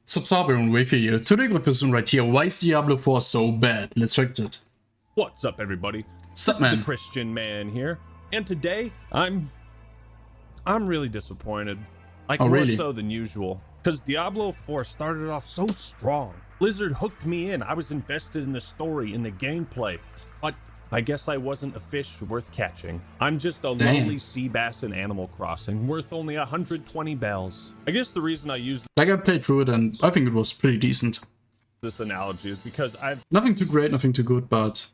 Subsabian with you. Today got this one right here. Why is Diablo 4 so bad? Let's check it. What's up, everybody? Sup, This man? is the Christian man here, and today I'm really disappointed. Like, Oh, more really? so than usual, because Diablo 4 started off so strong. Blizzard hooked me in. I was invested in the story, in the gameplay, but I guess I wasn't a fish worth catching. I'm just a Damn. lowly sea bass in Animal Crossing, worth only 120 bells. I guess the reason I use Like, I played through it and I think it was pretty decent. this analogy is because I've Nothing too great, nothing too good, but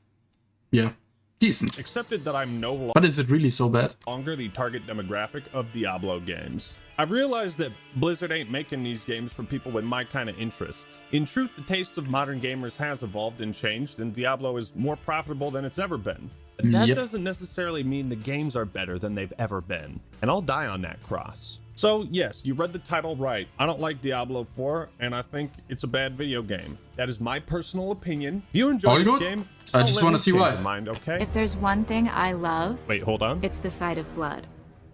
yeah, decent. accepted that I'm no But is it really so bad? longer the target demographic of Diablo games. I've realized that Blizzard ain't making these games for people with my kind of interests. In truth, the tastes of modern gamers has evolved and changed, and Diablo is more profitable than it's ever been. But that Yep. doesn't necessarily mean the games are better than they've ever been, and I'll die on that cross. So yes, you read the title right. I don't like Diablo 4, and I think it's a bad video game. That is my personal opinion. If you enjoy Oh, you this know what? game, I don't just let wanna me see change why. your mind, okay? If there's one thing I love, Wait, hold on. it's the sight of blood.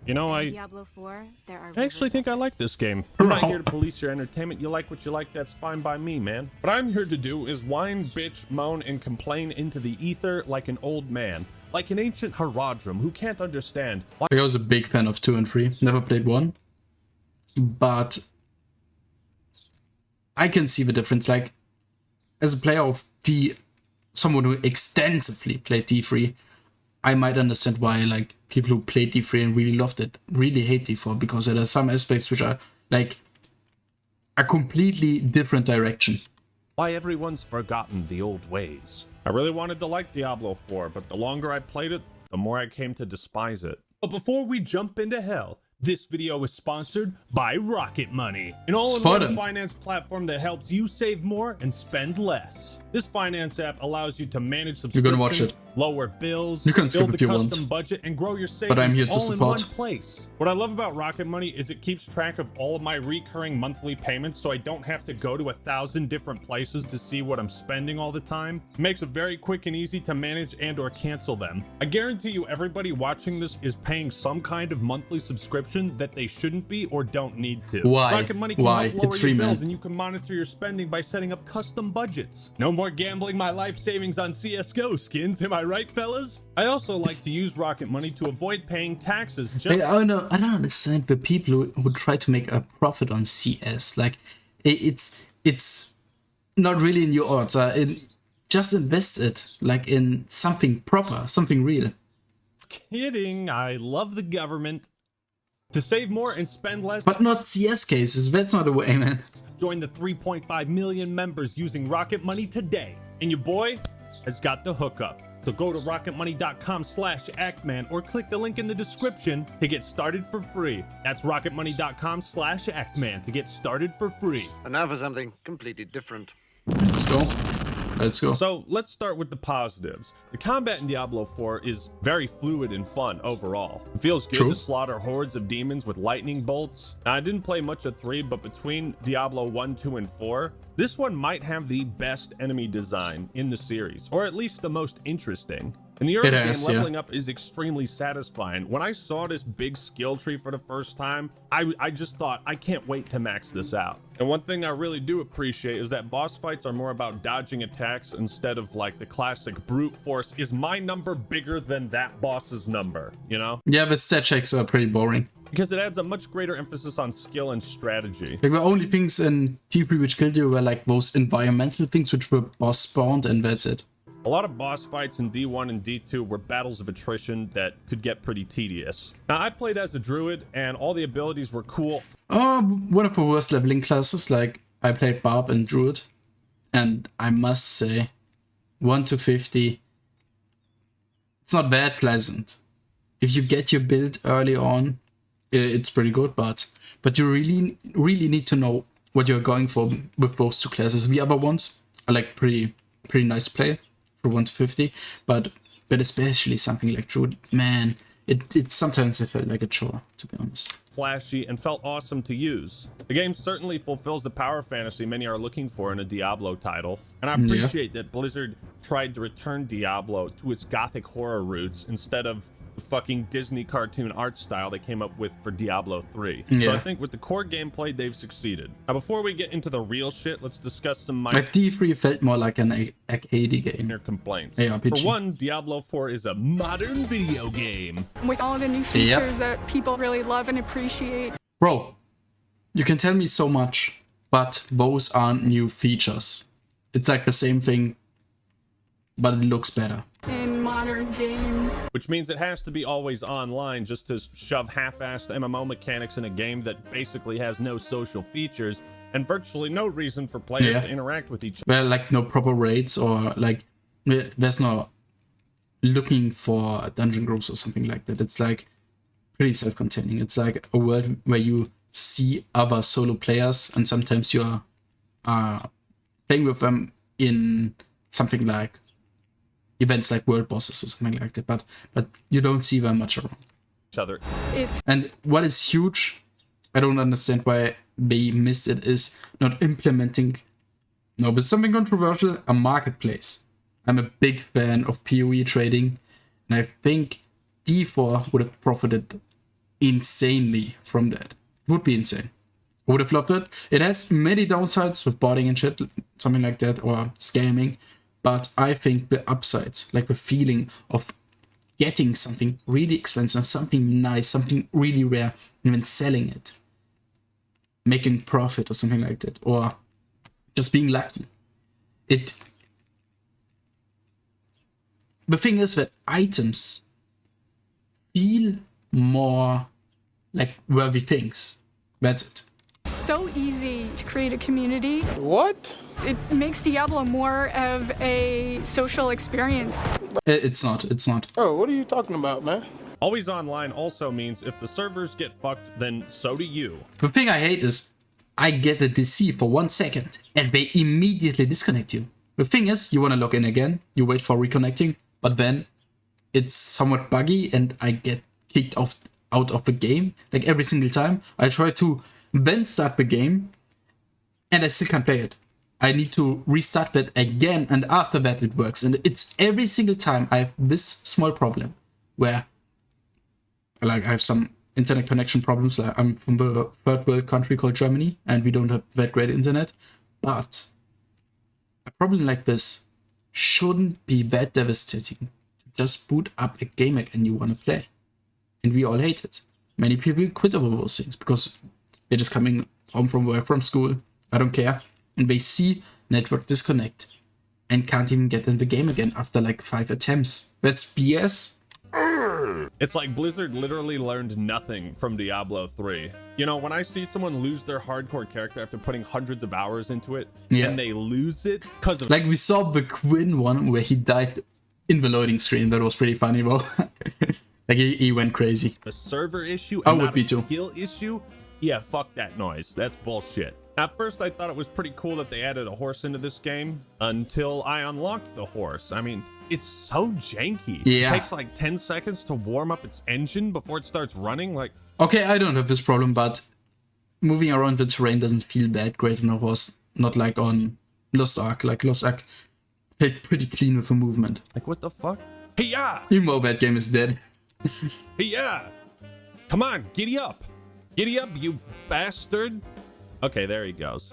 You know, In Diablo 4, there are I actually rivers think of I like this game. I'm not here to police your entertainment. You like what you like, that's fine by me, man. What I'm here to do is whine, bitch, moan, and complain into the ether like an old man. Like an ancient Haradrim who can't understand why I was a big fan of 2 and 3. Never played 1. But I can see the difference. Like, as a player of someone who extensively played D3, I might understand why, like, people who played D3 and really loved it really hate D4, because there are some aspects which are like a completely different direction. everyone's forgotten the old ways. I really wanted to like Diablo 4, but the longer I played it, the more I came to despise it. But before we jump into hell, this video is sponsored by Rocket Money, an all-in-one Spotted. finance platform that helps you save more and spend less. This finance app allows you to manage You're gonna watch subscriptions, it. lower bills, You can skip build a if you want. custom budget, and grow your savings I'm here to all in one support. place. What I love about Rocket Money is it keeps track of all of my recurring monthly payments, so I don't have to go to 1,000 different places to see what I'm spending all the time. It makes it very quick and easy to manage and or cancel them. I guarantee you everybody watching this is paying some kind of monthly subscription that they shouldn't be or don't need to. Why? Rocket Money can Why? help lower It's your free, man. bills, and you can monitor your spending by setting up custom budgets. No more gambling my life savings on CSGO skins, am I right, fellas? I also like to use Rocket Money to avoid paying taxes just I don't understand the people who try to make a profit on CS. Like, it's not really in your odds. Just invest it like in something proper, something real. kidding. I love the government. To save more and spend less, But not CS cases. That's not the way, man. join the 3.5 million members using Rocket Money today. And your boy has got the hookup. So go to rocketmoney.com/actman or click the link in the description to get started for free. That's rocketmoney.com/actman to get started for free. And now for something completely different. Let's go. Let's go. So let's start with the positives. The combat in Diablo 4 is very fluid and fun overall. It feels good True. to slaughter hordes of demons with lightning bolts. Now, I didn't play much of 3, but between Diablo 1, 2, and 4, this one might have the best enemy design in the series, or at least the most interesting. In the early It game, has, yeah. leveling up is extremely satisfying. When I saw this big skill tree for the first time, I just thought, I can't wait to max this out. And one thing I really do appreciate is that boss fights are more about dodging attacks instead of like the classic brute force. Is my number bigger than that boss's number, you know? Yeah, the stat checks were pretty boring. Because it adds a much greater emphasis on skill and strategy. Like, the only things in T3 which killed you were like those environmental things which were boss spawned, and that's it. A lot of boss fights in D1 and D2 were battles of attrition that could get pretty tedious. Now, I played as a druid, and all the abilities were cool. Oh, one of the worst leveling classes. Like, I played Barb and Druid, and I must say, 1 to 50, it's not that pleasant. If you get your build early on, it's pretty good, but you really need to know what you're going for with those two classes. The other ones are like pretty nice play for 1 to 50, but especially something like Druid, man, it sometimes it felt like a chore, to be honest. Flashy, and felt awesome to use. The game certainly fulfills the power fantasy many are looking for in a Diablo title, and I appreciate that Blizzard tried to return Diablo to its gothic horror roots instead of the fucking Disney cartoon art style they came up with for Diablo 3. So Yeah. I think with the core gameplay, they've succeeded. Now, before we get into the real shit, let's discuss some Like D3 felt more like an arcade game. minor complaints. ARPG. For one, Diablo 4 is a modern video game. with all the new features that people really love and appreciate. Bro, you can tell me so much, but those aren't new features. It's like the same thing, but it looks better. In modern games, Which means it has to be always online just to shove half-assed MMO mechanics in a game that basically has no social features and virtually no reason for players Yeah. to interact with each other. Well, like no proper raids or like there's no looking for dungeon groups or something like that. It's like pretty self-containing. It's like a world where you see other solo players and sometimes you're playing with them in something like events like world bosses or something like that, but you don't see them much around. it's And what is huge, I don't understand why they missed it, is not implementing, no, but something controversial, a marketplace. I'm a big fan of PoE trading, and I think D4 would have profited insanely from that. It would be insane. I would have loved it. It has many downsides with botting and shit, something like that, or scamming, but I think the upsides, like the feeling of getting something really expensive, something nice, something really rare, and then selling it, making profit or something like that, or just being lucky. The thing is that items feel more like worthy things. That's it. so easy to create a community. What? It makes Diablo more of a social experience. It's not. Bro, what are you talking about, man? Always online also means if the servers get fucked, then so do you. The thing I hate is I get a DC for 1 second and they immediately disconnect you. The thing is, you want to log in again, you wait for reconnecting, but then it's somewhat buggy and I get kicked out of the game. Like every single time I try to then start the game and I still can't play it. I need to restart that again, and after that it works. And it's every single time I have this small problem where like I have some internet connection problems. Like I'm from the third world country called Germany and we don't have that great internet. But a problem like this shouldn't be that devastating. Just boot up a game again you want to play. And we all hate it. Many people quit over those things because they're just coming home from work, from school, I don't care, and they see network disconnect and can't even get in the game again after like 5 attempts. That's BS. It's like Blizzard literally learned nothing from Diablo 3. You know, when I see someone lose their hardcore character after putting hundreds of hours into it, Yeah. and they lose it because of Like we saw the Quinn one where he died in the loading screen. That was pretty funny, bro. Like he went crazy. a server issue I and would not be a too. skill issue, yeah, fuck that noise. That's bullshit. At first, I thought it was pretty cool that they added a horse into this game until I unlocked the horse. I mean, it's so janky. Yeah. It takes like 10 seconds to warm up its engine before it starts running. Like, Okay, I don't have this problem, but moving around the terrain doesn't feel that great on a horse. Not like on Lost Ark. Like Lost Ark felt pretty clean with the movement. what the fuck? Hey, yeah! Even though that game is dead. Hey, yeah! Come on, giddy up! Giddy up, you bastard! Okay, there he goes.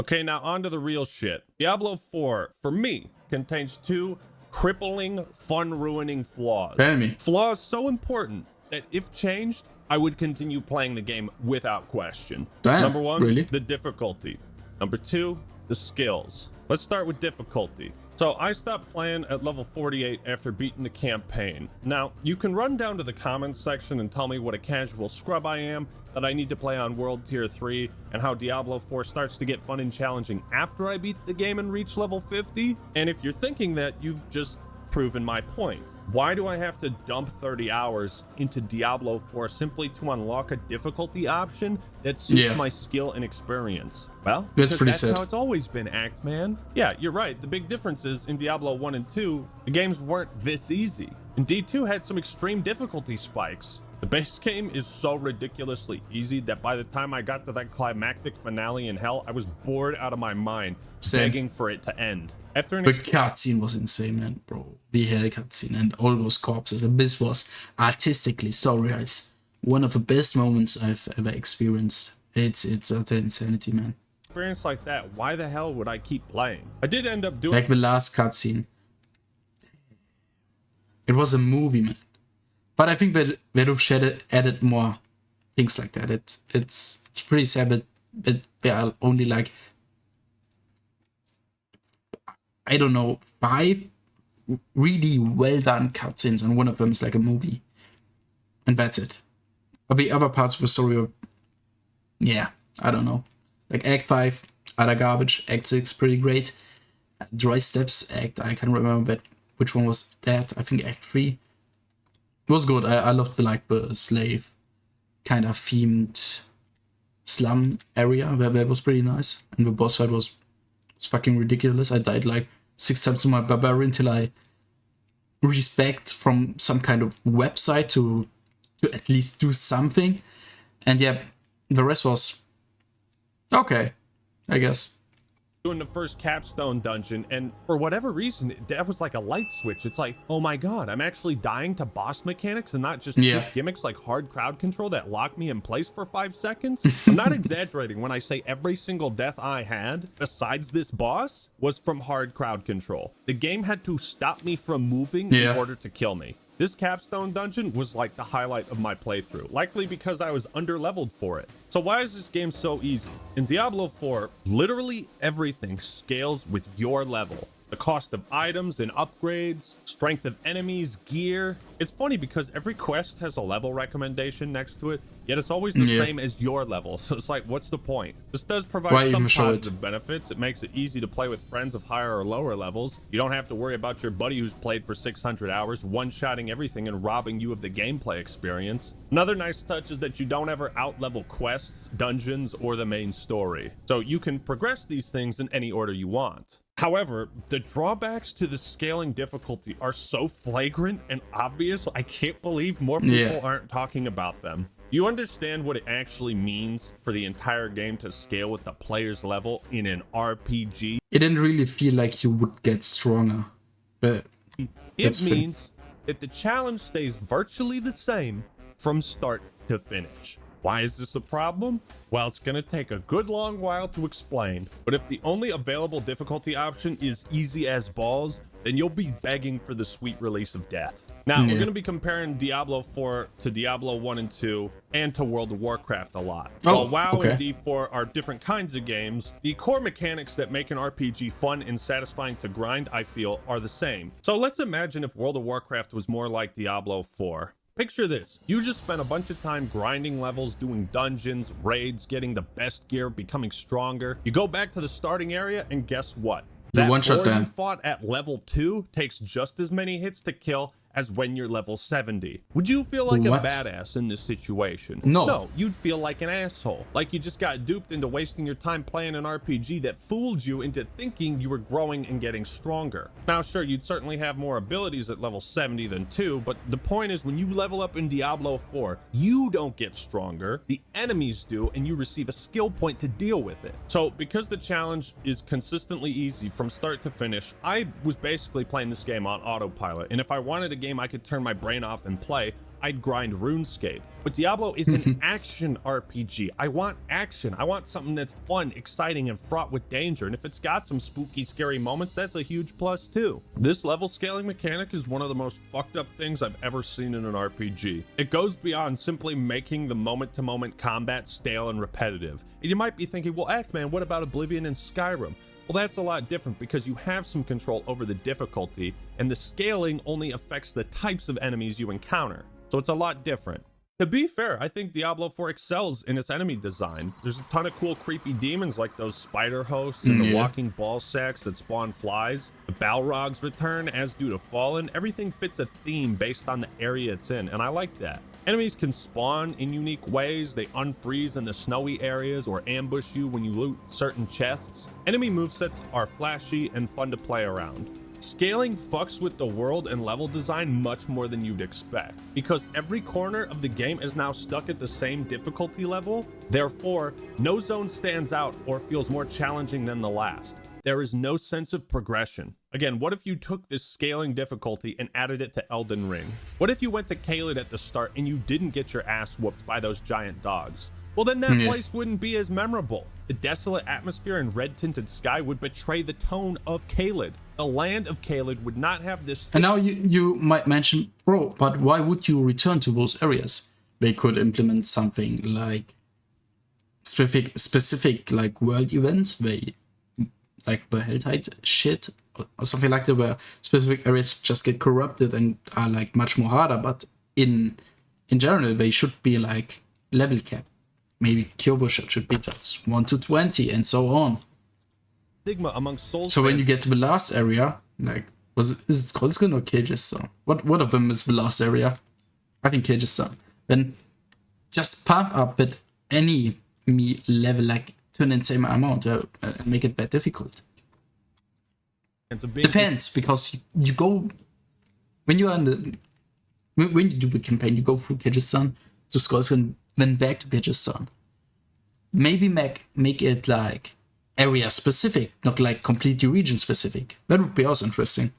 Okay, now on to the real shit. Diablo 4, for me, contains 2 crippling, fun-ruining flaws. Tell me. Flaws so important that if changed, I would continue playing the game without question. Damn, Number 1, really? the difficulty. Number 2, the skills. Let's start with difficulty. So I stopped playing at level 48 after beating the campaign. Now, you can run down to the comments section and tell me what a casual scrub I am, that I need to play on World Tier 3, and how Diablo 4 starts to get fun and challenging after I beat the game and reach level 50. And if you're thinking that, you've just proven my point. Why do I have to dump 30 hours into Diablo 4 simply to unlock a difficulty option that suits Yeah. my skill and experience? Well, That's because pretty that's sad. how it's always been, Act Man. Yeah, you're right. The big difference is in Diablo 1 and 2, the games weren't this easy. And D2 had some extreme difficulty spikes. The base game is so ridiculously easy that by the time I got to that climactic finale in hell, I was bored out of my mind, begging for it to end. After an The cutscene was insane, man, bro. The hell cutscene and all those corpses. And this was artistically, story-wise, one of the best moments I've ever experienced. It's utter insanity, man. Experience like that, why the hell would I keep playing? I did end up doing Like the last cutscene. It was a movie, man. But I think that they've added more things like that. It's pretty sad, but there are only like, I don't know, 5 really well done cutscenes, and one of them is like a movie, and that's it. But the other parts of the story are, yeah, I don't know. Like Act 5, utter garbage. Act 6, pretty great. Dry Steps Act, I can't remember which one was that. I think Act 3 was good. I loved the slave kind of themed slum area where that was pretty nice, and the boss fight was fucking ridiculous. I died like 6 times to my barbarian till I respect from some kind of website to at least do something, and yeah, the rest was okay, I guess. Doing the first capstone dungeon, and for whatever reason that was like a light switch. It's like, oh my god, I'm actually dying to boss mechanics and not just cheap gimmicks like hard crowd control that lock me in place for 5 seconds. I'm not exaggerating when I say every single death I had besides this boss was from hard crowd control. The game had to stop me from moving in order to kill me. This capstone dungeon was like the highlight of my playthrough, likely because I was underleveled for it. So why is this game so easy? In Diablo 4, literally everything scales with your level. The cost of items and upgrades, strength of enemies, gear. It's funny because every quest has a level recommendation next to it, yet it's always the same as your level. So it's like, what's the point? This does provide some positive benefits. It makes it easy to play with friends of higher or lower levels. You don't have to worry about your buddy who's played for 600 hours, one-shotting everything and robbing you of the gameplay experience. Another nice touch is that you don't ever out-level quests, dungeons, or the main story. So you can progress these things in any order you want. However, the drawbacks to the scaling difficulty are so flagrant and obvious, I can't believe more people aren't talking about them. You understand what it actually means for the entire game to scale with the player's level in an RPG? It didn't really feel like you would get stronger, but it means that the challenge stays virtually the same from start to finish. Why is this a problem? Well, it's going to take a good long while to explain, but if the only available difficulty option is easy as balls, then you'll be begging for the sweet release of death. Now, we're going to be comparing Diablo 4 to Diablo 1 and 2 and to World of Warcraft a lot. While WoW and D4 are different kinds of games, the core mechanics that make an RPG fun and satisfying to grind, I feel, are the same. So let's imagine if World of Warcraft was more like Diablo 4. Picture this, you just spent a bunch of time grinding levels, doing dungeons, raids, getting the best gear, becoming stronger. You go back to the starting area and guess what? That war you fought at level 2 takes just as many hits to kill as when you're level 70. Would you feel like a badass in this situation? No, you'd feel like an asshole. Like you just got duped into wasting your time playing an RPG that fooled you into thinking you were growing and getting stronger. Now, sure, you'd certainly have more abilities at level 70 than 2, but the point is when you level up in Diablo 4, you don't get stronger, the enemies do, and you receive a skill point to deal with it. So because the challenge is consistently easy from start to finish, I was basically playing this game on autopilot, and if I wanted to game I could turn my brain off and play, I'd grind RuneScape. But Diablo is an action RPG. I want action. I want something that's fun, exciting, and fraught with danger. And if it's got some spooky, scary moments, that's a huge plus too. This level scaling mechanic is one of the most fucked up things I've ever seen in an RPG. It goes beyond simply making the moment-to-moment combat stale and repetitive. And you might be thinking, well, Ackman, what about Oblivion and Skyrim? Well, that's a lot different because you have some control over the difficulty, and the scaling only affects the types of enemies you encounter. So it's a lot different. To be fair, I think Diablo 4 excels in its enemy design. There's a ton of cool creepy demons like those spider hosts and the walking ball sacks that spawn flies. The Balrogs return, as do the Fallen. Everything fits a theme based on the area it's in, and I like that. Enemies can spawn in unique ways. They unfreeze in the snowy areas or ambush you when you loot certain chests. Enemy movesets are flashy and fun to play around. Scaling fucks with the world and level design much more than you'd expect, because every corner of the game is now stuck at the same difficulty level. Therefore, no zone stands out or feels more challenging than the last. There is no sense of progression. Again, what if you took this scaling difficulty and added it to Elden Ring? What if you went to Caelid at the start and you didn't get your ass whooped by those giant dogs? Well, then that place wouldn't be as memorable. The desolate atmosphere and red-tinted sky would betray the tone of Caelid. The land of Caelid would not have this... And now you might mention, bro, but why would you return to those areas? They could implement something like specific like world events, like the Helltide shit or something like that, where specific areas just get corrupted and are like much more harder. But in general, they should be like level cap. Maybe Kyovo should be just 1 to 20 and so on. Stigma among souls. So when you get to the last area, like is it Skullskin or Cage's Zone? What of them is the last area? I think Cage's Zone. Then just pump up with any level, like turn in same amount and make it that difficult. Depends, because you go when you are when you do the campaign, you go through Cage's Zone to Skullskin, then back to Cage's Zone. Maybe make it like area specific, not like completely region specific. That would be also interesting.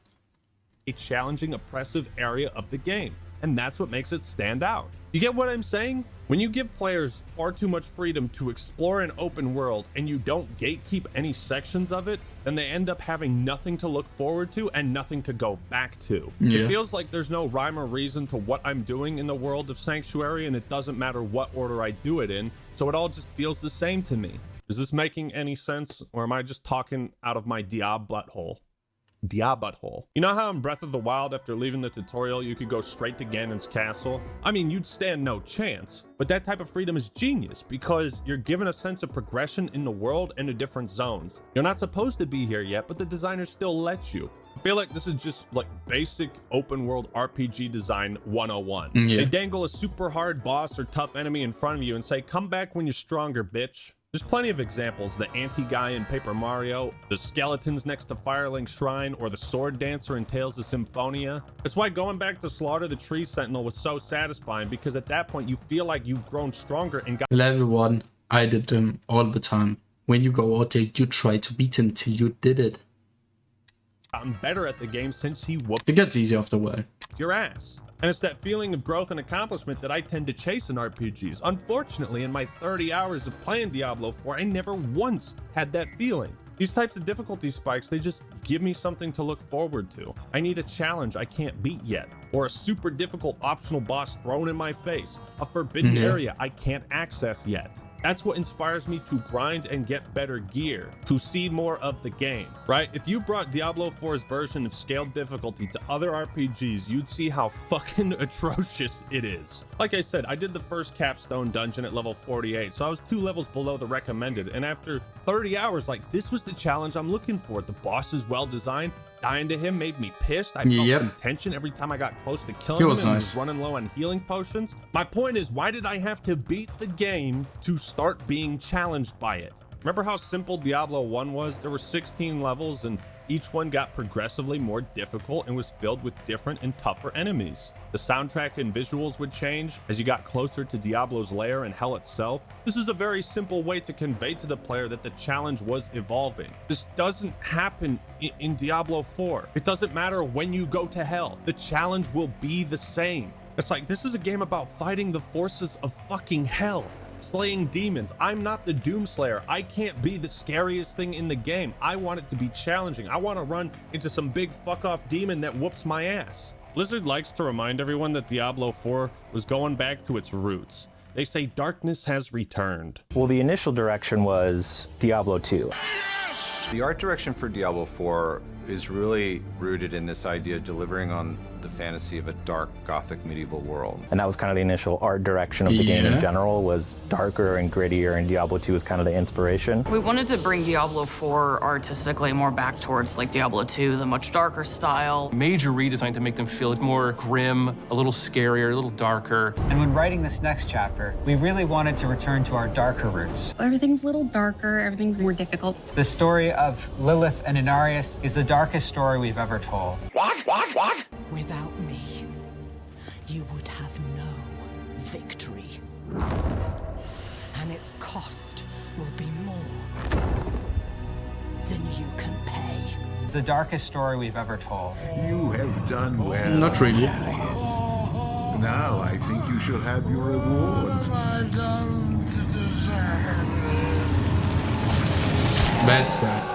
A challenging, oppressive area of the game, and that's what makes it stand out. You get what I'm saying? When you give players far too much freedom to explore an open world and you don't gatekeep any sections of it, then they end up having nothing to look forward to and nothing to go back to. Yeah. It feels like there's no rhyme or reason to what I'm doing in the world of Sanctuary, and it doesn't matter what order I do it in, so it all just feels the same to me. Is this making any sense, or am I just talking out of my Diablo butthole? You know how in Breath of the Wild, after leaving the tutorial, you could go straight to Ganon's castle? I mean, you'd stand no chance, but that type of freedom is genius because you're given a sense of progression in the world and the different zones. You're not supposed to be here yet, but the designers still let you. I feel like this is just like basic open world RPG design 101. Yeah. They dangle a super hard boss or tough enemy in front of you and say, come back when you're stronger, bitch. There's plenty of examples, the anti-guy in Paper Mario, the skeletons next to Firelink Shrine, or the sword dancer in Tales of Symphonia. That's why going back to Slaughter the Tree Sentinel was so satisfying, because at that point you feel like you've grown stronger and got... Level 1, I did them all the time. When you go out there, you try to beat him till you did it. gotten better at the game since he whooped It gets easy after a while. your ass. And it's that feeling of growth and accomplishment that I tend to chase in RPGs. Unfortunately, in my 30 hours of playing Diablo 4, I never once had that feeling. These types of difficulty spikes, they just give me something to look forward to. I need a challenge I can't beat yet, or a super difficult optional boss thrown in my face, a forbidden area I can't access yet. That's what inspires me to grind and get better gear, to see more of the game, right? If you brought Diablo 4's version of scaled difficulty to other RPGs, you'd see how fucking atrocious it is. Like I said, I did the first capstone dungeon at level 48, so I was 2 levels below the recommended, and after 30 hours, like, this was the challenge I'm looking for. The boss is well designed. Dying to him made me pissed. I felt some tension every time I got close to killing him and was running low on healing potions. My point is, why did I have to beat the game to start being challenged by it? Remember how simple Diablo 1 was? There were 16 levels and each one got progressively more difficult and was filled with different and tougher enemies. The soundtrack and visuals would change as you got closer to Diablo's lair and hell itself. This is a very simple way to convey to the player that the challenge was evolving. This doesn't happen in Diablo 4. It doesn't matter when you go to hell. The challenge will be the same. It's like, this is a game about fighting the forces of fucking hell. Slaying demons. I'm not the Doomslayer. I can't be the scariest thing in the game. I want it to be challenging. I want to run into some big fuck off demon that whoops my ass. Blizzard likes to remind everyone that Diablo 4 was going back to its roots. They say darkness has returned. Well, the initial direction was Diablo 2. The art direction for Diablo 4 is really rooted in this idea of delivering on the fantasy of a dark gothic medieval world. And that was kind of the initial art direction of the game in general, was darker and grittier, and Diablo 2 was kind of the inspiration. We wanted to bring Diablo 4 artistically more back towards like Diablo 2, the much darker style. Major redesign to make them feel more grim, a little scarier, a little darker. And when writing this next chapter, we really wanted to return to our darker roots. Everything's a little darker, everything's more difficult. The story of Lilith and Inarius is the darkest story we've ever told. What? Without me, you would have no victory. And its cost will be more than you can pay. It's the darkest story we've ever told. You have done well. Not really. Now I think you shall have your reward. Bad start.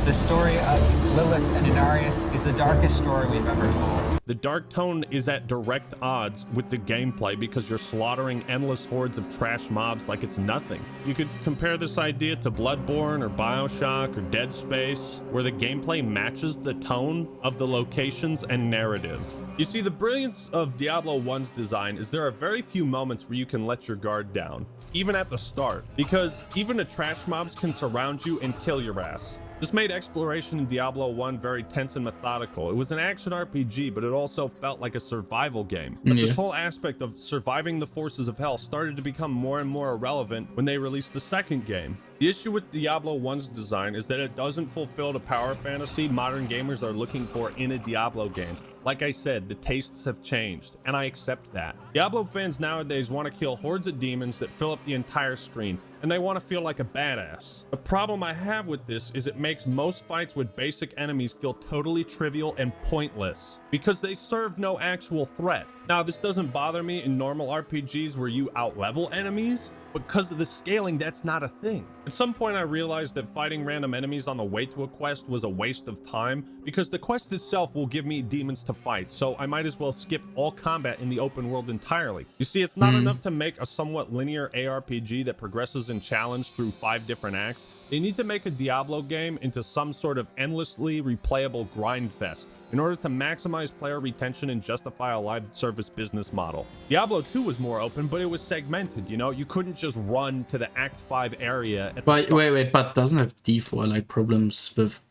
The story of Lilith and Inarius is the darkest story we've ever told. The dark tone is at direct odds with the gameplay because you're slaughtering endless hordes of trash mobs like it's nothing. You could compare this idea to Bloodborne or Bioshock or Dead Space, where the gameplay matches the tone of the locations and narrative. You see, the brilliance of Diablo 1's design is there are very few moments where you can let your guard down, even at the start, because even the trash mobs can surround you and kill your ass. This made exploration in Diablo 1 very tense and methodical. It was an action RPG, but it also felt like a survival game. But this whole aspect of surviving the forces of hell started to become more and more irrelevant when they released the second game. The issue with Diablo 1's design is that it doesn't fulfill the power fantasy modern gamers are looking for in a Diablo game. Like I said, the tastes have changed, and I accept that. Diablo fans nowadays want to kill hordes of demons that fill up the entire screen, and they want to feel like a badass. The problem I have with this is it makes most fights with basic enemies feel totally trivial and pointless, because they serve no actual threat. Now, this doesn't bother me in normal RPGs where you outlevel enemies, because of the scaling, that's not a thing. At some point, I realized that fighting random enemies on the way to a quest was a waste of time, because the quest itself will give me demons to fight, so I might as well skip all combat in the open world entirely. You see, it's not enough to make a somewhat linear ARPG that progresses in challenge through 5 different acts. They need to make a Diablo game into some sort of endlessly replayable grind fest in order to maximize player retention and justify a live service business model. Diablo 2 was more open, but it was segmented, you know? You couldn't just run to the Act 5 area at the start. Wait, but doesn't have D4 like problems with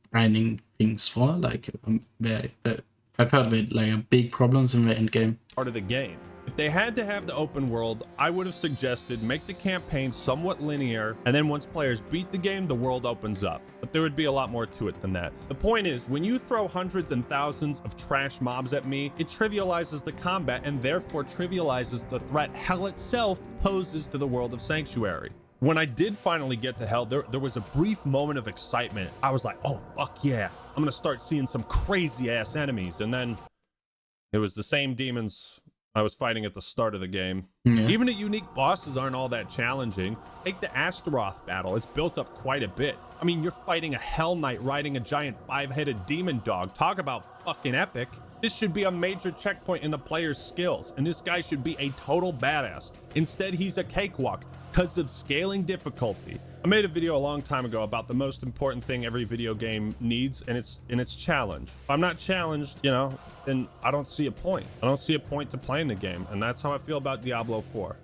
grinding things for? Like, I've heard of it like big problems in the end game. Part of the game. If they had to have the open world, I would have suggested make the campaign somewhat linear, and then once players beat the game, the world opens up. But there would be a lot more to it than that. The point is, when you throw hundreds and thousands of trash mobs at me, it trivializes the combat and therefore trivializes the threat hell itself poses to the world of Sanctuary. When I did finally get to hell, there was a brief moment of excitement. I was like, oh, fuck yeah. I'm gonna start seeing some crazy ass enemies. And then it was the same demons I was fighting at the start of the game. Even the unique bosses aren't all that challenging. Take the Astaroth battle, it's built up quite a bit. I mean, you're fighting a Hell Knight riding a giant 5-headed demon dog. Talk about fucking epic. This should be a major checkpoint in the player's skills, and this guy should be a total badass. Instead, he's a cakewalk because of scaling difficulty. I made a video a long time ago about the most important thing every video game needs, and it's challenge. If I'm not challenged, you know, then I don't see a point. I don't see a point to playing the game, and that's how I feel about Diablo 4.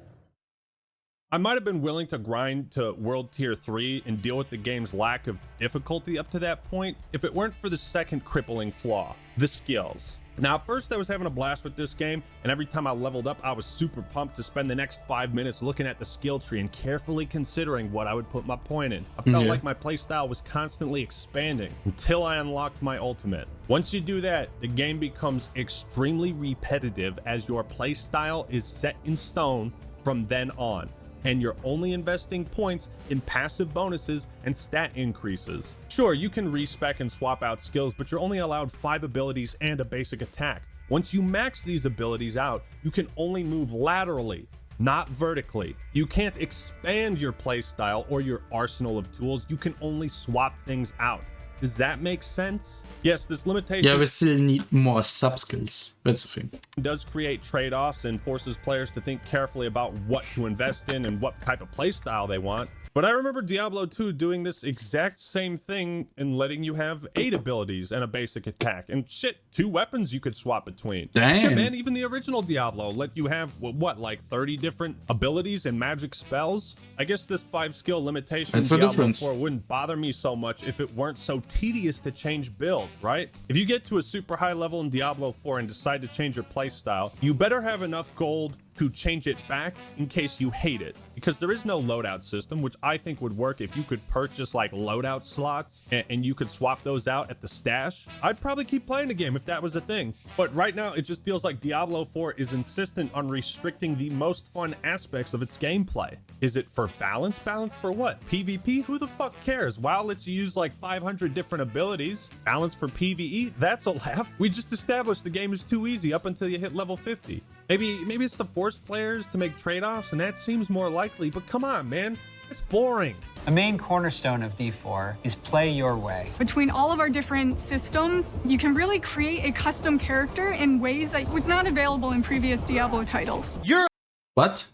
I might have been willing to grind to World Tier 3 and deal with the game's lack of difficulty up to that point if it weren't for the second crippling flaw, the skills. Now, at first I was having a blast with this game, and every time I leveled up, I was super pumped to spend the next 5 minutes looking at the skill tree and carefully considering what I would put my point in. I felt like my playstyle was constantly expanding until I unlocked my ultimate. Once you do that, the game becomes extremely repetitive as your playstyle is set in stone from then on, and you're only investing points in passive bonuses and stat increases. Sure, you can respec and swap out skills, but you're only allowed 5 abilities and a basic attack. Once you max these abilities out, you can only move laterally, not vertically. You can't expand your playstyle or your arsenal of tools, you can only swap things out. Does that make sense? Yes, this limitation... Yeah, we still need more sub-skills. That's the thing. Does create trade-offs and forces players to think carefully about what to invest in and what type of playstyle they want. But I remember Diablo 2 doing this exact same thing and letting you have 8 abilities and a basic attack. And shit, 2 weapons you could swap between. Damn. Shit, man, even the original Diablo let you have, what, like 30 different abilities and magic spells? I guess this 5-skill limitation in Diablo 4 wouldn't bother me so much if it weren't so tedious to change builds, right? If you get to a super high level in Diablo 4 and decide to change your playstyle, you better have enough gold to change it back in case you hate it, because there is no loadout system, which I think would work if you could purchase like loadout slots and you could swap those out at the stash. I'd probably keep playing the game if that was a thing. But right now it just feels like Diablo 4 is insistent on restricting the most fun aspects of its gameplay. Is it for balance? Balance for what? PvP? Who the fuck cares? WoW lets you use like 500 different abilities. Balance for PvE? That's a laugh. We just established the game is too easy up until you hit level 50. Maybe it's to force players to make trade-offs, and that seems more likely, but come on, man. It's boring. A main cornerstone of D4 is play your way. Between all of our different systems, you can really create a custom character in ways that was not available in previous Diablo titles. You're What?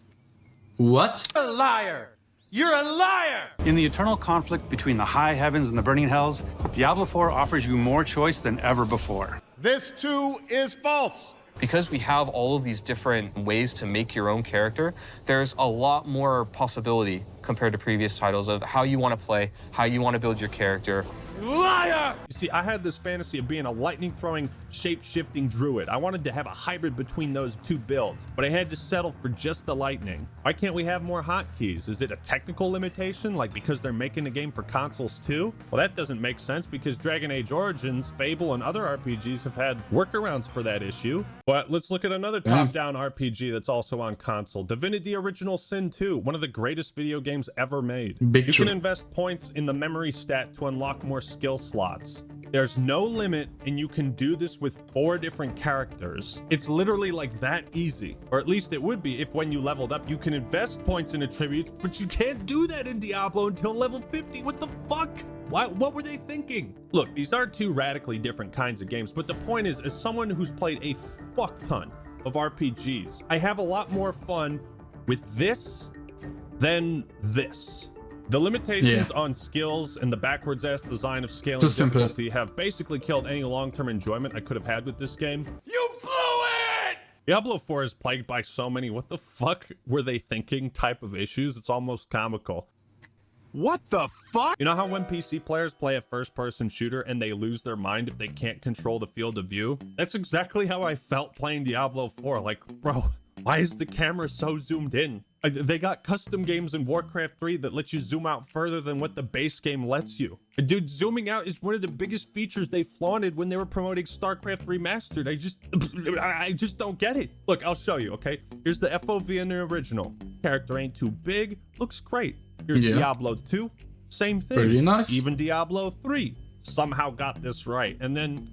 What? a liar! You're a liar! In the eternal conflict between the high heavens and the burning hells, Diablo 4 offers you more choice than ever before. This too is false. Because we have all of these different ways to make your own character, there's a lot more possibility compared to previous titles of how you want to play, how you want to build your character. Liar! You see, I had this fantasy of being a lightning-throwing, shape-shifting druid. I wanted to have a hybrid between those 2 builds, but I had to settle for just the lightning. Why can't we have more hotkeys? Is it a technical limitation, like because they're making a game for consoles too? Well, that doesn't make sense because Dragon Age Origins, Fable, and other RPGs have had workarounds for that issue. But let's look at another top-down RPG that's also on console. Divinity Original Sin 2, one of the greatest video games ever made. You can invest points in the memory stat to unlock more skill slots. There's no limit, and you can do this with 4 different characters. It's literally like that easy, or at least it would be if when you leveled up, you can invest points in attributes, but you can't do that in Diablo until level 50. What the fuck? What were they thinking? Look, these are 2 radically different kinds of games, but the point is, as someone who's played a fuck ton of RPGs, I have a lot more fun with this than this. The limitations on skills and the backwards ass design of scaling difficulty have basically killed any long-term enjoyment I could have had with this game. You blew it! Diablo 4 is plagued by so many what the fuck were they thinking type of issues. It's almost comical. What the fuck? You know how when PC players play a first-person shooter and they lose their mind if they can't control the field of view? That's exactly how I felt playing Diablo 4. Like, bro, why is the camera so zoomed in? They got custom games in Warcraft 3 that let you zoom out further than what the base game lets you. Dude, zooming out is one of the biggest features they flaunted when they were promoting StarCraft Remastered. I just don't get it. Look, I'll show you, okay? Here's the FOV in the original. Character ain't too big, looks great. Here's Diablo 2, same thing. Pretty nice. Even Diablo 3 somehow got this right. And then,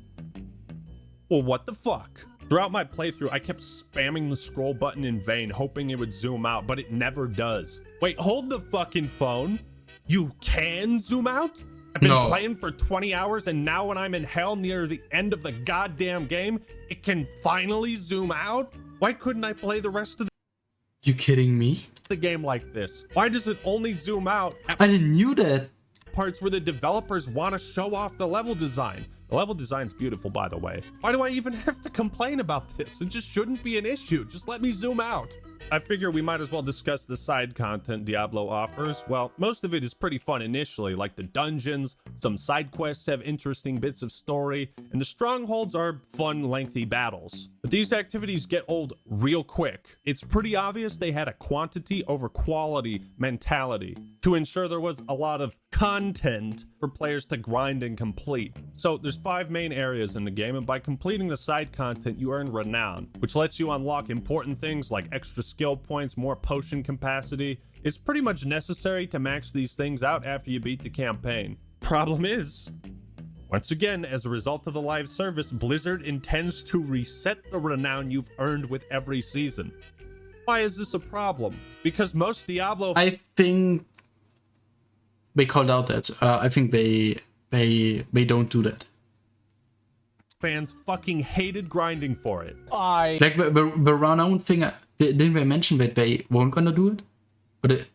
well, what the fuck? Throughout my playthrough, I kept spamming the scroll button in vain, hoping it would zoom out, but it never does. Wait, hold the fucking phone. You can zoom out? I've been playing for 20 hours, and now when I'm in hell near the end of the goddamn game, it can finally zoom out? Why couldn't I play the rest of You kidding me? the game like this? Why does it only zoom out at I didn't knew that. parts where the developers want to show off the level design? The level design's beautiful, by the way. Why do I even have to complain about this? It just shouldn't be an issue. Just let me zoom out. I figure we might as well discuss the side content Diablo offers. Well, most of it is pretty fun initially, like the dungeons, some side quests have interesting bits of story, and the strongholds are fun, lengthy battles. But these activities get old real quick. It's pretty obvious they had a quantity over quality mentality to ensure there was a lot of content for players to grind and complete. So there's 5 main areas in the game, and by completing the side content, you earn renown, which lets you unlock important things like extra skill points, more potion capacity. It's pretty much necessary to max these things out after you beat the campaign. Problem is, once again, as a result of the live service, Blizzard intends to reset the renown you've earned with every season. Why is this a problem? Because most Diablo... I think they called out that. I think they don't do that. Fans fucking hated grinding for it. Like the renown thing, didn't they mention that they weren't gonna do it?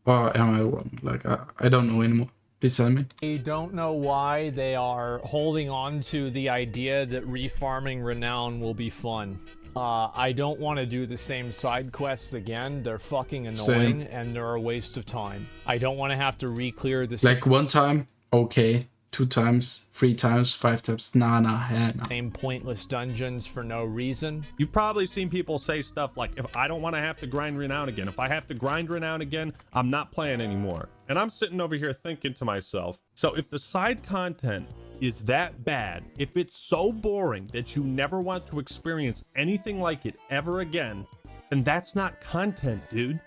Or am I wrong? Like, I don't know anymore. Please tell me. I don't know why they are holding on to the idea that refarming renown will be fun. I don't want to do the same side quests again. They're fucking annoying and they're a waste of time. I don't want to have to re-clear the like one time, okay. 2 times, 3 times, 5 times, nah. same pointless dungeons for no reason. You've probably seen people say stuff like, if I don't want to have to grind renown again, if I have to grind renown again, I'm not playing anymore. And I'm sitting over here thinking to myself, so if the side content is that bad, if it's so boring that you never want to experience anything like it ever again, then that's not content, dude.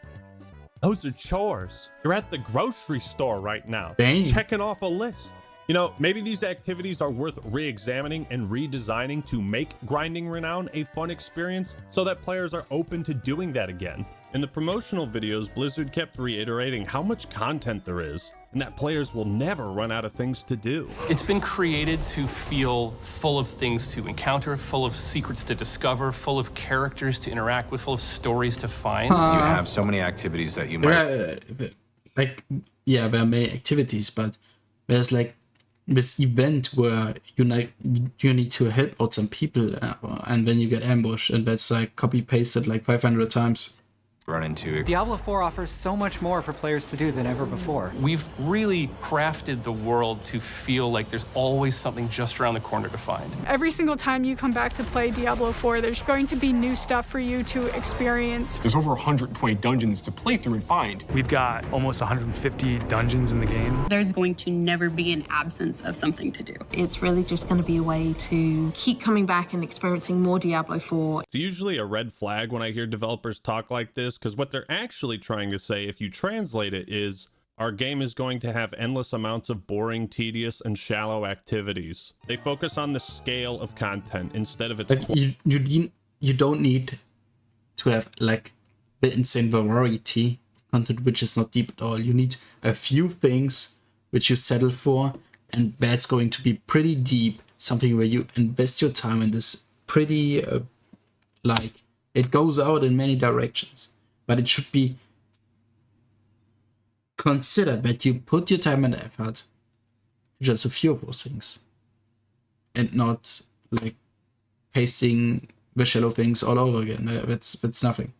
Those are chores. You're at the grocery store right now, checking off a list. You know, maybe these activities are worth re-examining and redesigning to make grinding renown a fun experience so that players are open to doing that again. In the promotional videos, Blizzard kept reiterating how much content there is and that players will never run out of things to do. It's been created to feel full of things to encounter, full of secrets to discover, full of characters to interact with, full of stories to find. You have so many activities that you might... Like, yeah, there are many activities, but there's like this event where you need to help out some people and then you get ambushed, and that's like copy pasted like 500 times. Run into. Diablo 4 offers so much more for players to do than ever before. We've really crafted the world to feel like there's always something just around the corner to find. Every single time you come back to play Diablo 4, there's going to be new stuff for you to experience. There's over 120 dungeons to play through and find. We've got almost 150 dungeons in the game. There's going to never be an absence of something to do. It's really just going to be a way to keep coming back and experiencing more Diablo 4. It's usually a red flag when I hear developers talk like this, because what they're actually trying to say, if you translate it, is our game is going to have endless amounts of boring, tedious, and shallow activities. They focus on the scale of content instead of its... Like, you don't need to have like the insane variety of content which is not deep at all. You need a few things which you settle for, and that's going to be pretty deep, something where you invest your time in this pretty like it goes out in many directions. But it should be considered that you put your time and effort to just a few of those things, and not like pasting the shallow things all over again. That's nothing.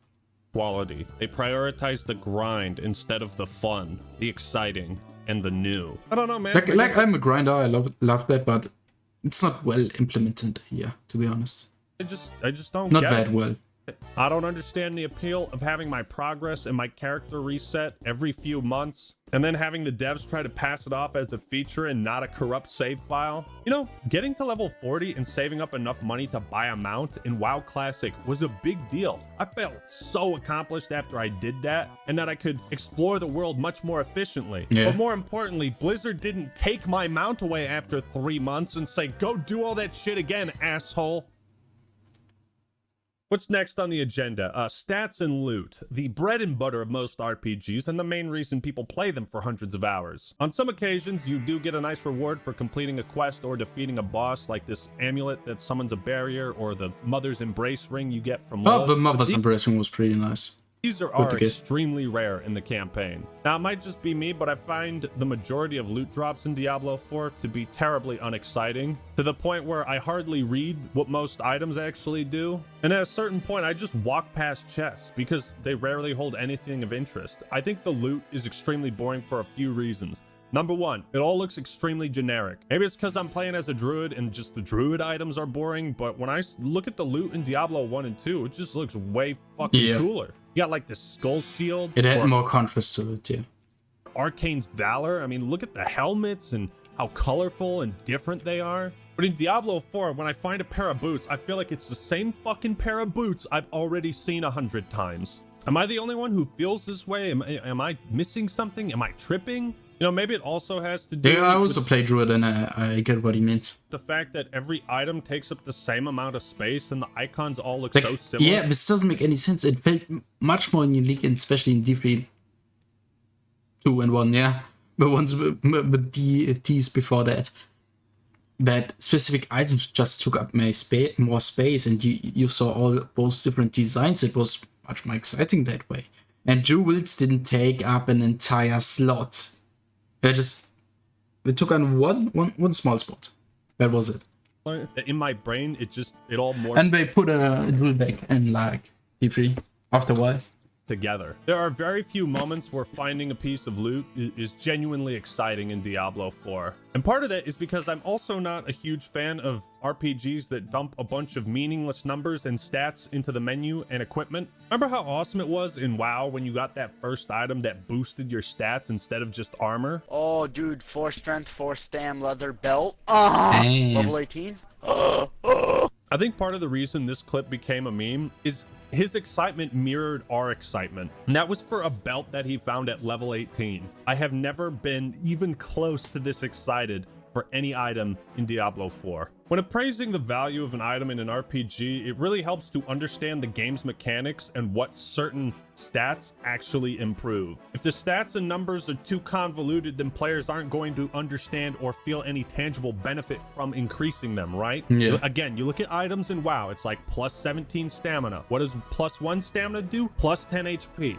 Quality. They prioritize the grind instead of the fun, the exciting, and the new. I don't know, man. Like I'm a grinder. I love that, but it's not well implemented here, to be honest. I just don't not get that it. well. I don't understand the appeal of having my progress and my character reset every few months, and then having the devs try to pass it off as a feature and not a corrupt save file. You know, getting to level 40 and saving up enough money to buy a mount in WoW Classic was a big deal. I felt so accomplished after I did that, and that I could explore the world much more efficiently. Yeah. But more importantly, Blizzard didn't take my mount away after 3 months and say, go do all that shit again, asshole. What's next on the agenda? Stats and loot, the bread and butter of most RPGs and the main reason people play them for hundreds of hours. On some occasions, you do get a nice reward for completing a quest or defeating a boss, like this amulet that summons a barrier, or the Mother's Embrace ring you get from Oh, the Mother's Embrace ring was pretty nice. These are extremely rare in the campaign. Now, it might just be me, but I find the majority of loot drops in Diablo 4 to be terribly unexciting, to the point where I hardly read what most items actually do. And at a certain point, I just walk past chests because they rarely hold anything of interest. I think the loot is extremely boring for a few reasons. Number one, it all looks extremely generic. Maybe it's because I'm playing as a druid and just the druid items are boring, but when I look at the loot in Diablo 1 and 2, it just looks way fucking cooler. You got like the skull shield. It had more contrast to it, yeah. Arcane's Valor. I mean, look at the helmets and how colorful and different they are. But in Diablo 4, when I find a pair of boots, I feel like it's the same fucking pair of boots I've already seen 100 times. Am I the only one who feels this way? Am I missing something? Am I tripping? You know, maybe it also has to do I also play druid, and I get what he means. The fact that every item takes up the same amount of space and the icons all look Like, so similar. yeah, this doesn't make any sense. It felt much more unique, and especially in D3 2 and 1, yeah. The ones with Ds before that. That specific items just took up more space, and you saw all those different designs. It was much more exciting that way. And jewels didn't take up an entire slot. It took on one small spot. That was it. In my brain, it all morphs. And they put a jewel back in like D3 after a while. Together. There are very few moments where finding a piece of loot is genuinely exciting in Diablo 4. And part of that is because I'm also not a huge fan of RPGs that dump a bunch of meaningless numbers and stats into the menu and equipment. Remember how awesome it was in WoW when you got that first item that boosted your stats instead of just armor? Oh, dude, 4 strength, 4 stam, leather belt. Level 18. I think part of the reason this clip became a meme is his excitement mirrored our excitement, and that was for a belt that he found at level 18. I have never been even close to this excited for any item in Diablo 4. When appraising the value of an item in an RPG, it really helps to understand the game's mechanics and what certain stats actually improve. If the stats and numbers are too convoluted, then players aren't going to understand or feel any tangible benefit from increasing them, right? Yeah. Again, you look at items in WoW, it's like plus 17 stamina. What does plus 1 stamina do? Plus 10 HP.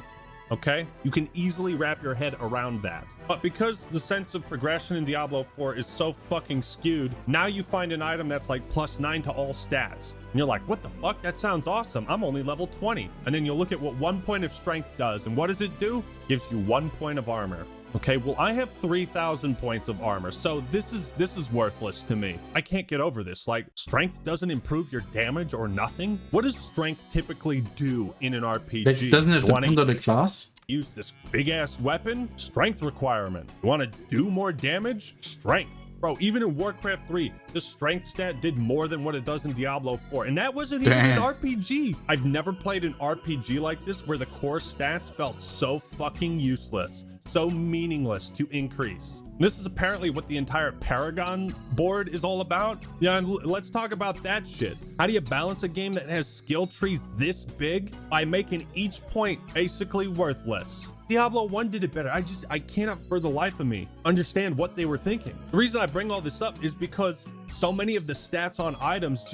Okay, you can easily wrap your head around that. But because the sense of progression in Diablo 4 is so fucking skewed, now you find an item that's like plus 9 to all stats. And you're like, what the fuck? That sounds awesome. I'm only level 20. And then you'll look at what 1 point of strength does. And what does it do? Gives you 1 point of armor. Okay, well, I have 3,000 points of armor, so this is worthless to me. I can't get over this. Like, strength doesn't improve your damage or nothing? What does strength typically do in an RPG? Like, doesn't it depend on the class? Use this big-ass weapon? Strength requirement. You want to do more damage? Strength. Bro, even in Warcraft 3, the strength stat did more than what it does in Diablo 4. And that wasn't even an RPG. I've never played an RPG like this where the core stats felt so fucking useless, so meaningless to increase. This is apparently what the entire Paragon board is all about. Yeah, and let's talk about that shit. How do you balance a game that has skill trees this big by making each point basically worthless? Diablo 1 did it better. I cannot for the life of me understand what they were thinking. The reason I bring all this up is because so many of the stats on items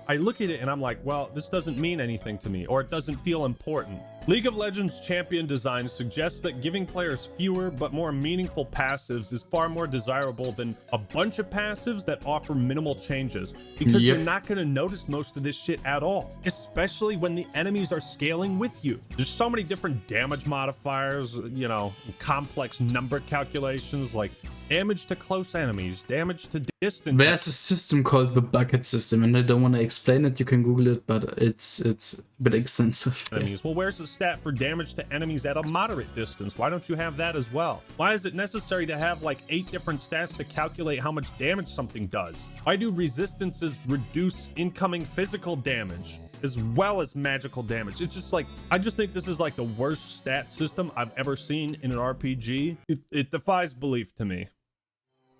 I look at it and I'm like, well, this doesn't mean anything to me, or it doesn't feel important. League of Legends champion design suggests that giving players fewer but more meaningful passives is far more desirable than a bunch of passives that offer minimal changes, because you're not going to notice most of this shit at all, especially when the enemies are scaling with you. There's so many different damage modifiers, you know, complex number calculations like damage to close enemies, damage to distance. There's a system called the bucket system, and I don't want to explain it. You can Google it, but it's a bit extensive. Enemies. Well, where's the stat for damage to enemies at a moderate distance? Why don't you have that as well? Why is it necessary to have like 8 different stats to calculate how much damage something does? Why do resistances reduce incoming physical damage as well as magical damage? It's just like, I just think this is like the worst stat system I've ever seen in an RPG. It defies belief to me.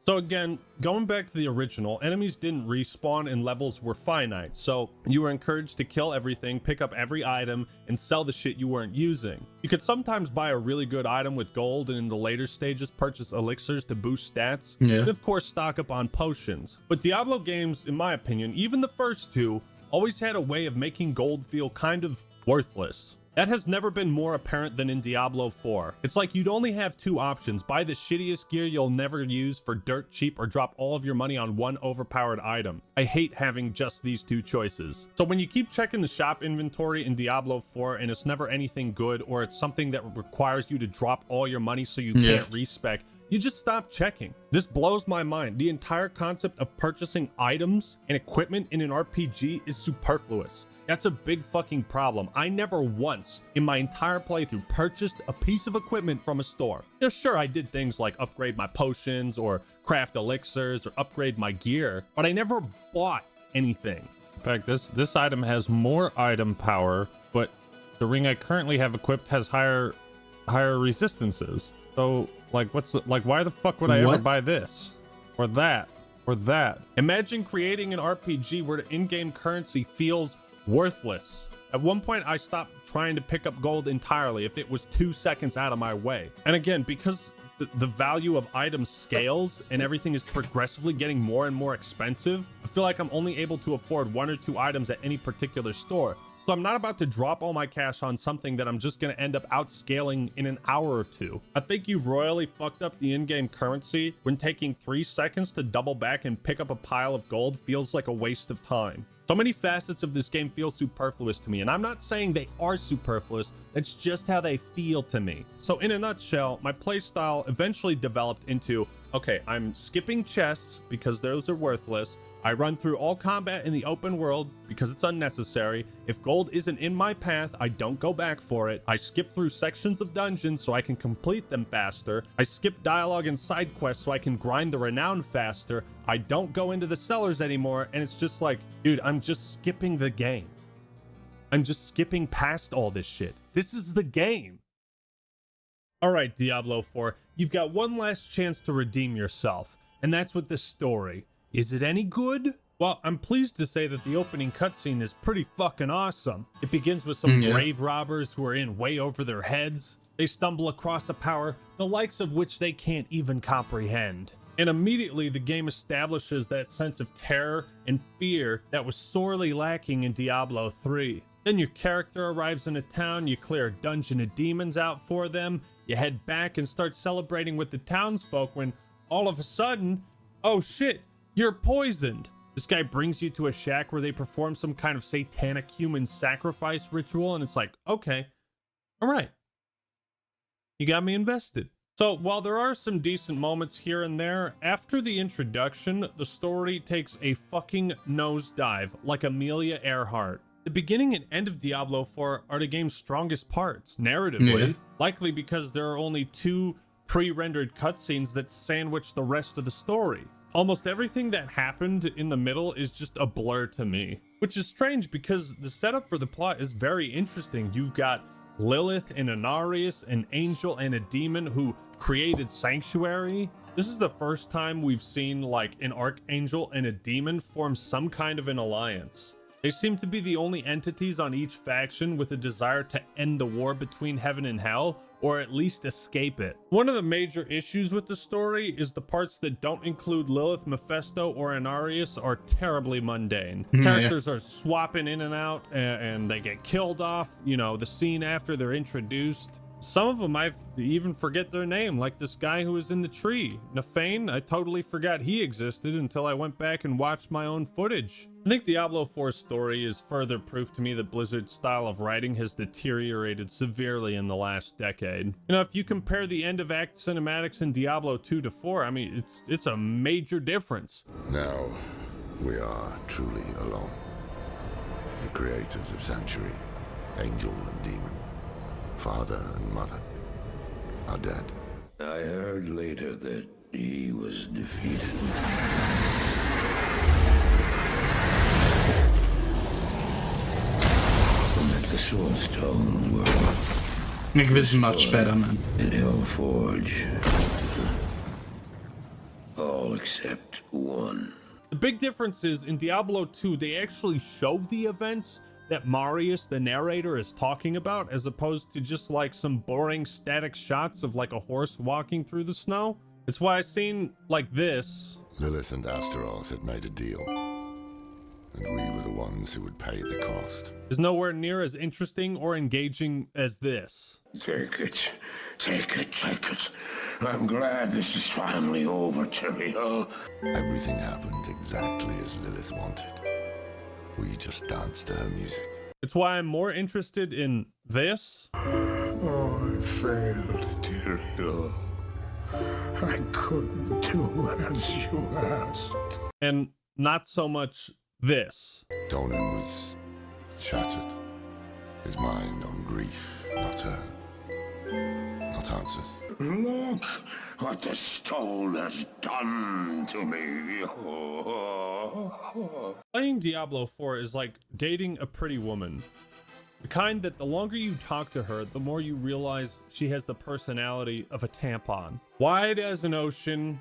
So again, going back to the original, enemies didn't respawn and levels were finite. So you were encouraged to kill everything, pick up every item, and sell the shit you weren't using. You could sometimes buy a really good item with gold, and in the later stages purchase elixirs to boost stats. Yeah. And of course stock up on potions. But Diablo games, in my opinion, even the first 2, always had a way of making gold feel kind of worthless. That has never been more apparent than in Diablo 4. It's like you'd only have 2 options: buy the shittiest gear you'll never use for dirt cheap, or drop all of your money on one overpowered item. I hate having just these 2 choices. So when you keep checking the shop inventory in Diablo 4 and it's never anything good, or it's something that requires you to drop all your money so you can't respec, you just stop checking. This blows my mind. The entire concept of purchasing items and equipment in an RPG is superfluous. That's a big fucking problem. I never once in my entire playthrough purchased a piece of equipment from a store. You know, sure, I did things like upgrade my potions or craft elixirs or upgrade my gear, but I never bought anything. In fact, this item has more item power, but the ring I currently have equipped has higher resistances. So like, why the fuck would I ever buy this or that or that? Imagine creating an RPG where the in-game currency feels worthless. At one point, I stopped trying to pick up gold entirely if it was 2 seconds out of my way. And again, because the value of items scales and everything is progressively getting more and more expensive, I feel like I'm only able to afford 1 or 2 items at any particular store. So I'm not about to drop all my cash on something that I'm just going to end up outscaling in an hour or two. I think you've royally fucked up the in-game currency when taking 3 seconds to double back and pick up a pile of gold feels like a waste of time. So many facets of this game feel superfluous to me, and I'm not saying they are superfluous, that's just how they feel to me. So in a nutshell, my playstyle eventually developed into, okay, I'm skipping chests because those are worthless. I run through all combat in the open world because it's unnecessary. If gold isn't in my path, I don't go back for it. I skip through sections of dungeons so I can complete them faster. I skip dialogue and side quests so I can grind the renown faster. I don't go into the cellars anymore, and it's just like, dude, I'm just skipping the game. I'm just skipping past all this shit. This is the game. All right, Diablo 4, you've got one last chance to redeem yourself, and that's with this story. Is it any good? Well, I'm pleased to say that the opening cutscene is pretty fucking awesome. It begins with some grave robbers who are in way over their heads. They stumble across a power, the likes of which they can't even comprehend. And immediately the game establishes that sense of terror and fear that was sorely lacking in Diablo 3. Then your character arrives in a town, you clear a dungeon of demons out for them, you head back and start celebrating with the townsfolk when all of a sudden, oh shit, you're poisoned. This guy brings you to a shack where they perform some kind of satanic human sacrifice ritual, and it's like, okay, all right. You got me invested. So while there are some decent moments here and there, after the introduction, the story takes a fucking nosedive like Amelia Earhart. The beginning and end of Diablo 4 are the game's strongest parts, narratively, likely because there are only 2 pre-rendered cutscenes that sandwich the rest of the story. Almost everything that happened in the middle is just a blur to me, which is strange because the setup for the plot is very interesting. You've got Lilith and Inarius, an angel and a demon who created Sanctuary. This is the first time we've seen like an archangel and a demon form some kind of an alliance. They seem to be the only entities on each faction with a desire to end the war between heaven and hell, or at least escape it. One of the major issues with the story is the parts that don't include Lilith, Mephisto, or Inarius are terribly mundane. Characters are swapping in and out, and they get killed off, you know, the scene after they're introduced. Some of them I even forget their name, like this guy who was in the tree. Nafane, I totally forgot he existed until I went back and watched my own footage. I think Diablo 4's story is further proof to me that Blizzard's style of writing has deteriorated severely in the last decade. You know, if you compare the end of act cinematics in Diablo 2 to 4, I mean, it's a major difference. Now, we are truly alone. The creators of Sanctuary, Angel and Demon, Father and Mother, are dead. I heard later that he was defeated. And that the Soulstone were... Make this much better, man. In Hellforge. All except one. The big difference is in Diablo 2, they actually show the events that Marius, the narrator, is talking about, as opposed to just like some boring static shots of like a horse walking through the snow. It's why I seen like this. Lilith and Astaroth had made a deal, and we were the ones who would pay the cost. Is nowhere near as interesting or engaging as this. Take it. Take it, take it. I'm glad this is finally over, Tyrael. Everything happened exactly as Lilith wanted. We just danced to her music. It's why I'm more interested in this. Oh, I failed, Tyrael. I couldn't do as you asked. And not so much this. Donan was shattered. His mind on grief, not her. Not answers. Look what the stone has done to me. Playing Diablo 4 is like dating a pretty woman. The kind that the longer you talk to her, the more you realize she has the personality of a tampon. Wide as an ocean,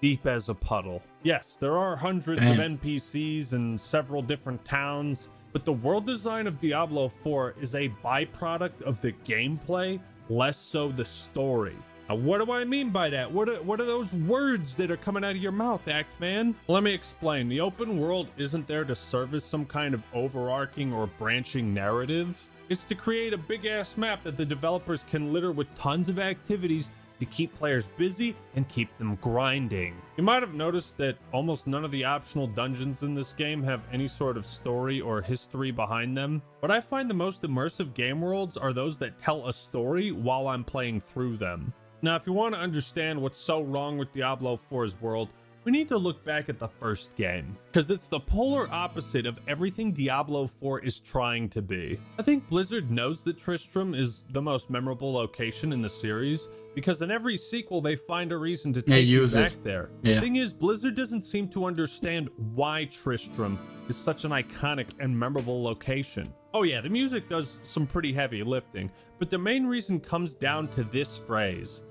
deep as a puddle. Yes, there are hundreds of NPCs and several different towns, but the world design of Diablo 4 is a byproduct of the gameplay, less so the story. Now, what do I mean by that? What are those words that are coming out of your mouth, Act Man? Well, let me explain. The open world isn't there to service some kind of overarching or branching narrative. It's to create a big-ass map that the developers can litter with tons of activities to keep players busy and keep them grinding. You might have noticed that almost none of the optional dungeons in this game have any sort of story or history behind them. But I find the most immersive game worlds are those that tell a story while I'm playing through them. Now, if you want to understand what's so wrong with Diablo 4's world, we need to look back at the first game, because it's the polar opposite of everything Diablo 4 is trying to be. I think Blizzard knows that Tristram is the most memorable location in the series, because in every sequel they find a reason to take you back there. The thing is, Blizzard doesn't seem to understand why Tristram is such an iconic and memorable location. Oh yeah, the music does some pretty heavy lifting, but the main reason comes down to this phrase: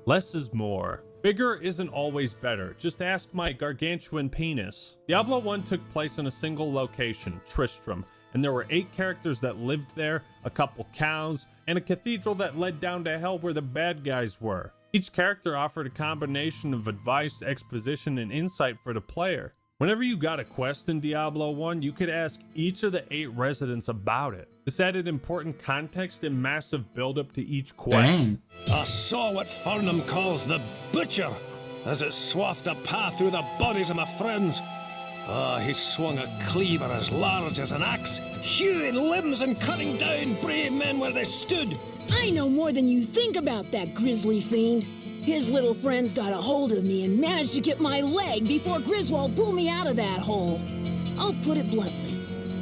less is more. Bigger isn't always better. Just ask my gargantuan penis. Diablo 1 took place in a single location, Tristram, and there were 8 characters that lived there, a couple cows, and a cathedral that led down to hell where the bad guys were. Each character offered a combination of advice, exposition, and insight for the player. Whenever you got a quest in Diablo 1, you could ask each of the 8 residents about it. This added important context and massive build-up to each quest. Dang. I saw what Farnham calls the Butcher, as it swathed a path through the bodies of my friends. He swung a cleaver as large as an axe, hewing limbs and cutting down brave men where they stood. I know more than you think about that grisly fiend. His little friends got a hold of me and managed to get my leg before Griswold pulled me out of that hole. I'll put it bluntly.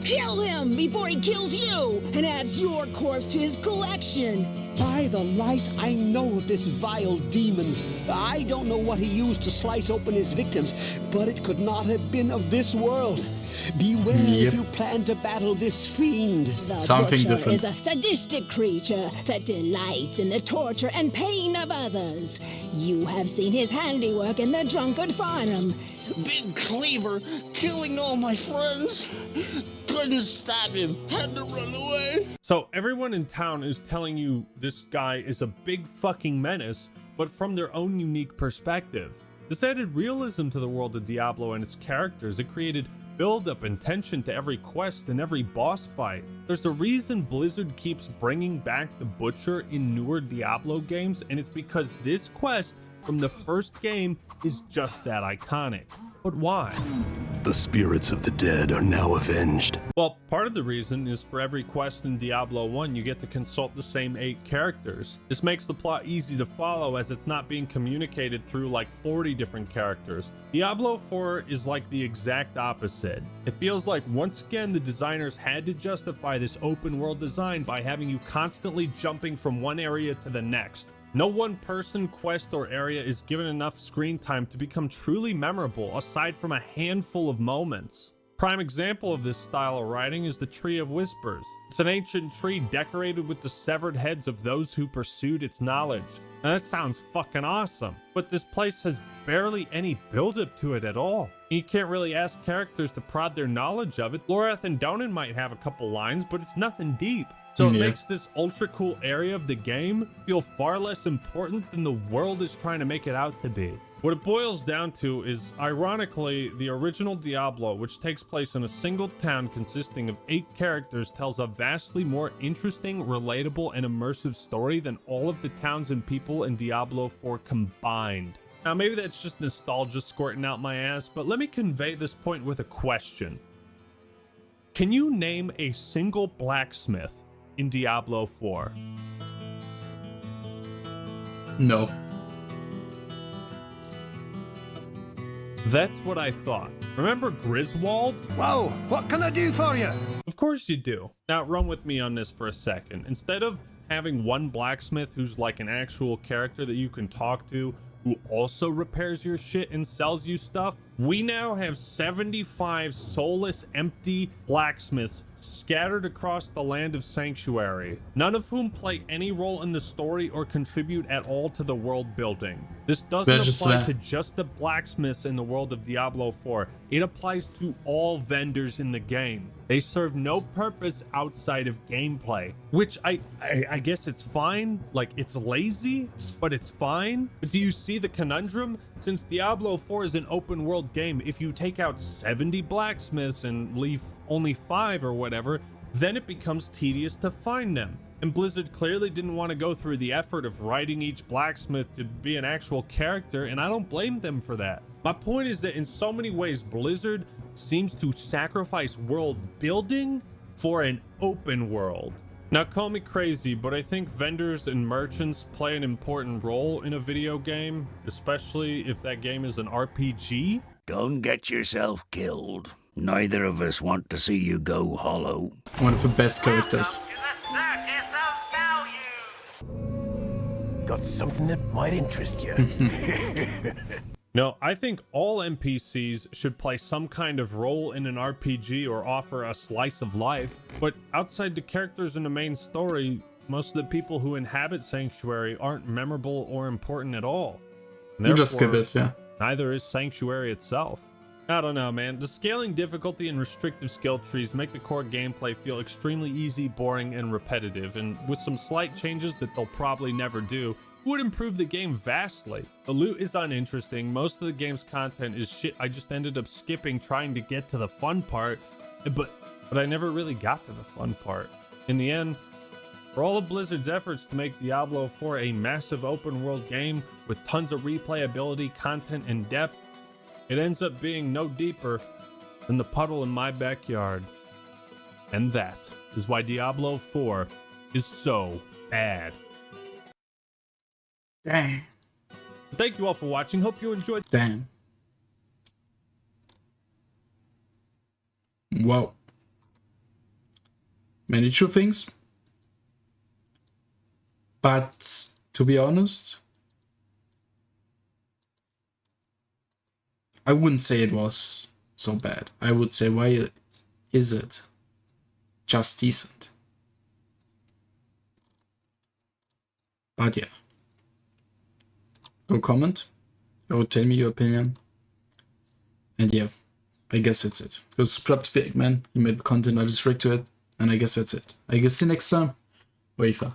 Kill him before he kills you and adds your corpse to his collection. By the light, I know of this vile demon. I don't know what he used to slice open his victims, but it could not have been of this world. Beware if you plan to battle this fiend. The Butcher is a sadistic creature that delights in the torture and pain of others. You have seen his handiwork in the drunkard Farnham. Big cleaver, killing all my friends. Couldn't stab him, had to run away. So everyone in town is telling you this guy is a big fucking menace, but from their own unique perspective. This added realism to the world of Diablo and its characters. It created build-up and tension to every quest and every boss fight. There's a reason Blizzard keeps bringing back the Butcher in newer Diablo games, and it's because this quest from the first game is just that iconic. But why? The spirits of the dead are now avenged. Well, part of the reason is for every quest in Diablo 1, you get to consult the same 8 characters. This makes the plot easy to follow as it's not being communicated through like 40 different characters. Diablo 4 is like the exact opposite. It feels like once again the designers had to justify this open world design by having you constantly jumping from one area to the next. No one person, quest, or area is given enough screen time to become truly memorable aside from a handful of moments. Prime example of this style of writing is the Tree of Whispers. It's an ancient tree decorated with the severed heads of those who pursued its knowledge. Now that sounds fucking awesome, but this place has barely any build-up to it at all. You can't really ask characters to prod their knowledge of it. Lorath and Donan might have a couple lines, but it's nothing deep. So it makes this ultra cool area of the game feel far less important than the world is trying to make it out to be. What it boils down to is, ironically, the original Diablo, which takes place in a single town consisting of 8 characters, tells a vastly more interesting, relatable, and immersive story than all of the towns and people in Diablo 4 combined. Now, maybe that's just nostalgia squirting out my ass, but let me convey this point with a question. Can you name a single blacksmith in Diablo 4? No. That's what I thought. Remember Griswold? Whoa, what can I do for you? Of course you do. Now run with me on this for a second. Instead of having one blacksmith who's like an actual character that you can talk to, who also repairs your shit and sells you stuff, We now have 75 soulless, empty blacksmiths scattered across the land of Sanctuary, none of whom play any role in the story or contribute at all to the world building. This doesn't apply to just the blacksmiths in the world of Diablo 4. It applies to all vendors in the game. They serve no purpose outside of gameplay, which I guess it's fine. Like, it's lazy, but it's fine. But do you see the conundrum? Since Diablo 4 is an open world game, if you take out 70 blacksmiths and leave only 5 or whatever, then it becomes tedious to find them. And Blizzard clearly didn't want to go through the effort of writing each blacksmith to be an actual character, and I don't blame them for that. My point is that in so many ways, Blizzard seems to sacrifice world building for an open world. Now, call me crazy, but I think vendors and merchants play an important role in a video game, especially if that game is an RPG. Don't get yourself killed. Neither of us want to see you go hollow. One of the best characters. Got something that might interest you. No, I think all NPCs should play some kind of role in an RPG or offer a slice of life, but outside the characters in the main story, most of the people who inhabit Sanctuary aren't memorable or important at all. You just skip it, yeah. Neither is Sanctuary itself. I don't know, man. The scaling difficulty and restrictive skill trees make the core gameplay feel extremely easy, boring, and repetitive, and with some slight changes that they'll probably never do, would improve the game vastly. The loot is uninteresting. Most of the game's content is shit I just ended up skipping trying to get to the fun part, but I never really got to the fun part. In the end, for all of Blizzard's efforts to make Diablo 4 a massive open world game with tons of replayability, content, and depth, it ends up being no deeper than the puddle in my backyard. And that is why Diablo 4 is so bad. Dang. Thank you all for watching. Hope you enjoyed. Damn. Wow. Many true things. But to be honest, I wouldn't say it was so bad. I would say, why is it just decent? But yeah. Go comment. Go tell me your opinion. And yeah, I guess that's it. Go subscribe to the Eggman. He made the content, I just react to it. And I guess that's it. I guess see you next time. Wafer.